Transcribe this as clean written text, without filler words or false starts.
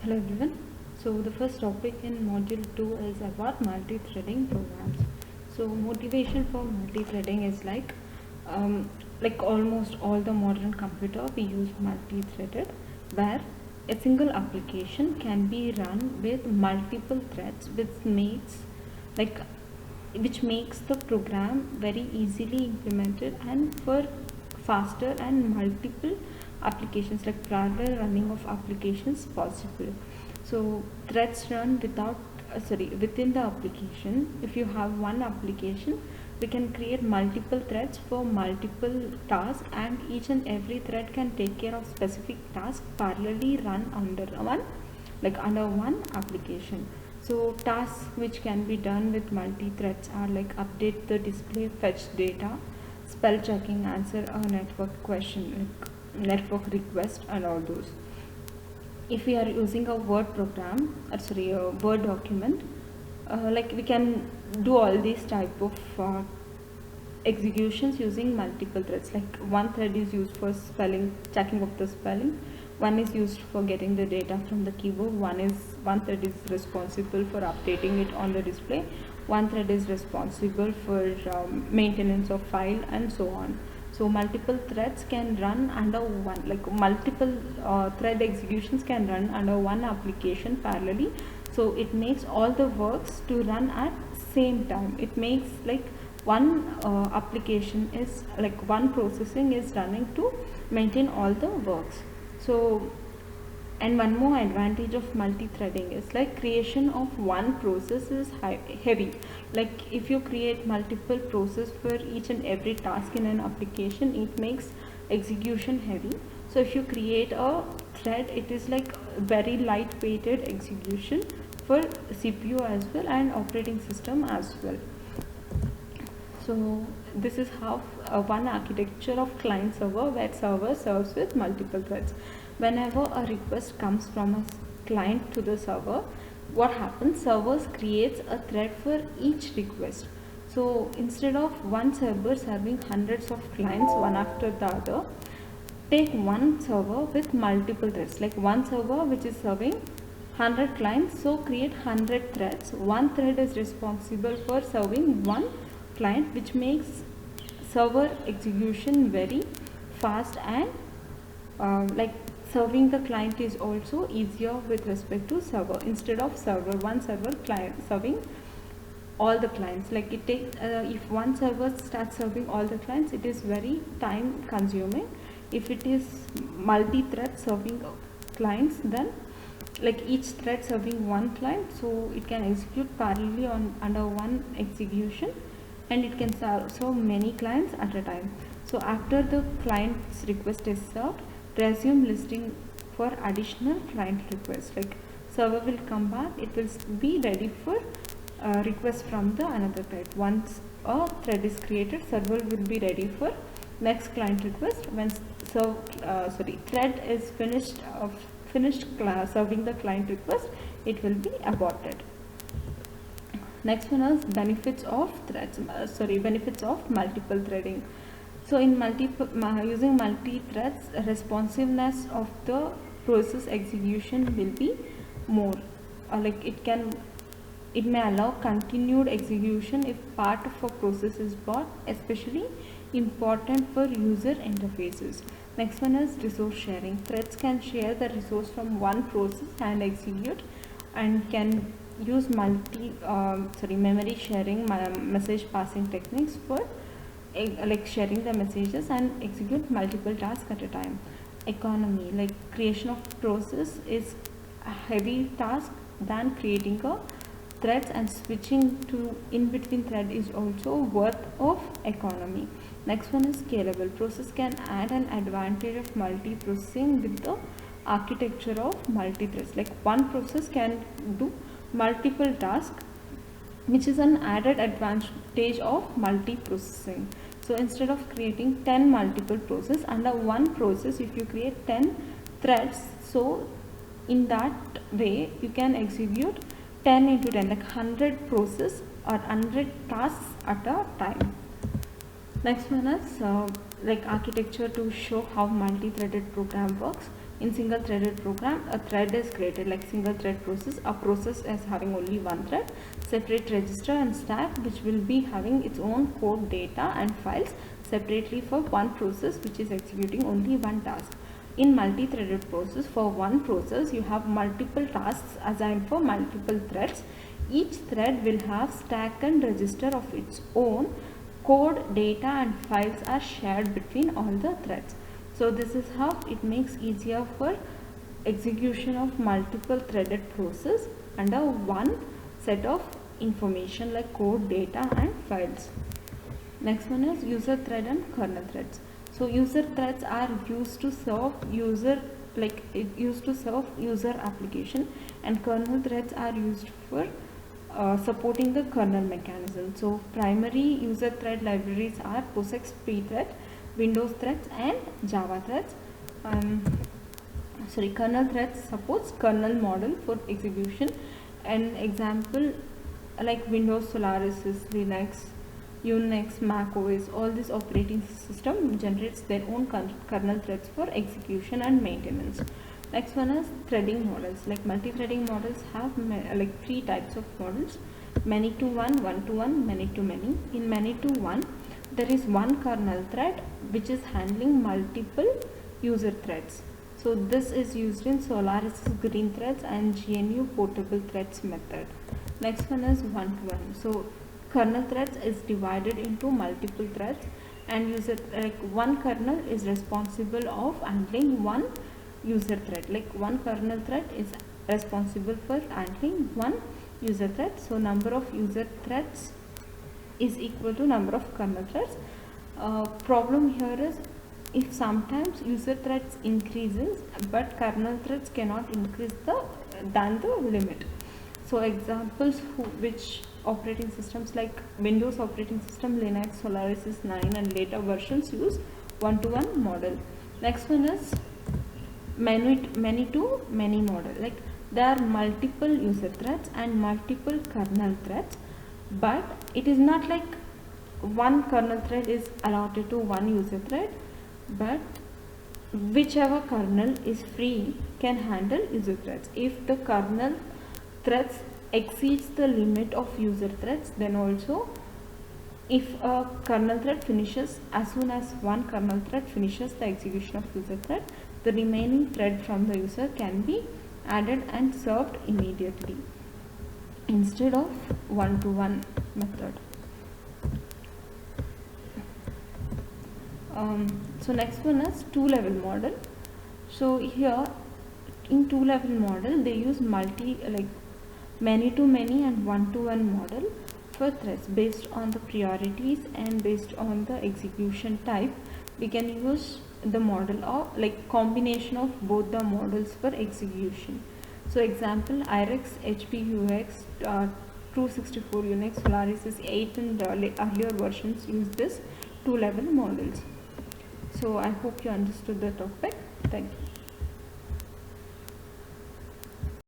Hello everyone. So the first topic in module 2 is about multi-threading programs. So motivation for multi-threading is like almost all the modern computer we use multi-threaded, where a single application can be run with multiple threads, like which makes the program very easily implemented and for faster and multiple applications, like parallel running of applications possible. So threads run within the application. If you have one application, we can create multiple threads for multiple tasks, and each and every thread can take care of specific task parallelly run under one application. So tasks which can be done with multi-threads are like update the display, fetch data, spell checking, answer a network question, like network request, and all those. If we are using a Word program, a Word document, like we can do all these type of executions using multiple threads. Like one thread is used for checking of the spelling, one is used for getting the data from the keyboard, one thread is responsible for updating it on the display, one thread is responsible for maintenance of file, and so on. So multiple threads can run under one, like multiple thread executions can run under one application parallelly. So it makes all the works to run at same time. It makes like one application is like one processing is running to maintain all the works. So, and one more advantage of multi-threading is like creation of one process is heavy. Like if you create multiple process for each and every task in an application, it makes execution heavy. So if you create a thread, it is like very light-weighted execution for CPU as well and operating system as well. So this is how one architecture of client server, where server serves with multiple threads. Whenever a request comes from a client to the server, what happens? Servers creates a thread for each request. So instead of one server serving hundreds of clients one after the other, take one server with multiple threads, like one server which is serving 100 clients. So create 100 threads. One thread is responsible for serving one client, which makes server execution very fast, and like serving the client is also easier with respect to server. Instead of one server client serving all the clients, like it takes if one server starts serving all the clients, it is very time consuming. If it is multi-thread serving clients, then like each thread serving one client, so it can execute parallelly under one execution, and it can serve many clients at a time. So after the client's request is served, resume listing for additional client requests. Like server will come back, it will be ready for request from the another thread. Once a thread is created, server will be ready for next client request. When thread is finished serving the client request, it will be aborted. Next one is benefits of multiple threading. So in using multi-threads, responsiveness of the process execution will be more. It may allow continued execution if part of a process is bought, especially important for user interfaces. Next one is resource sharing. Threads can share the resource from one process and execute, and can use memory sharing, message passing techniques for like sharing the messages and execute multiple tasks at a time. Economy, like creation of process is a heavy task than creating a threads, and switching to in between thread is also worth of economy. Next one is scalable. Process can add an advantage of multi-processing with the architecture of multi-threads. Like one process can do multiple tasks, which is an added advantage of multi-processing. So instead of creating 10 multiple processes under one process, if you create 10 threads, so in that way you can execute 10 into 10, like 100 process or 100 tasks at a time. Next one is like architecture to show how multi-threaded program works. In single threaded program, a thread is created like single thread process. A process is having only one thread, separate register and stack, which will be having its own code, data and files separately for one process which is executing only one task. In multi-threaded process, for one process you have multiple tasks assigned for multiple threads. Each thread will have stack and register of its own. Code, data and files are shared between all the threads. So this is how it makes easier for execution of multiple threaded process under one set of information like code, data and files. Next one is user thread and kernel threads. So user threads are used to serve user application, and kernel threads are used for supporting the kernel mechanism. So primary user thread libraries are POSIX pthread, Windows threads and Java threads. Kernel threads supports kernel model for execution. An example like Windows, Solaris, Linux, Unix, Mac OS, all this operating system generates their own kernel threads for execution and maintenance. Next one is threading models. Like multi-threading models have like three types of models: many to one, one to one, many to many. In many to one, there is one kernel thread which is handling multiple user threads. So this is used in Solaris green threads and GNU portable threads method. Next one is one to one. So kernel threads is divided into multiple threads, and one kernel is responsible of handling one user thread. Like one kernel thread is responsible for handling one user thread. So number of user threads is equal to number of kernel threads. Problem here is if sometimes user threads increases but kernel threads cannot increase than the limit. So examples which operating systems like Windows operating system, Linux, Solaris 9 and later versions use one-to-one model. Next one is many to many model. Like there are multiple user threads and multiple kernel threads, but it is not like one kernel thread is allotted to one user thread, but whichever kernel is free can handle user threads. If the kernel threads exceeds the limit of user threads, then also if a kernel thread finishes, as soon as one kernel thread finishes the execution of user thread, the remaining thread from the user can be added and served immediately instead of one-to-one method. So next one is two-level model. So here in two-level model they use many to many and one-to-one model for threads. Based on the priorities and based on the execution type, we can use the model of combination of both the models for execution. So example, IRIX, HP UX, 264 Unix, Solaris 8 and earlier versions use this two-level models. So I hope you understood the topic. Thank you.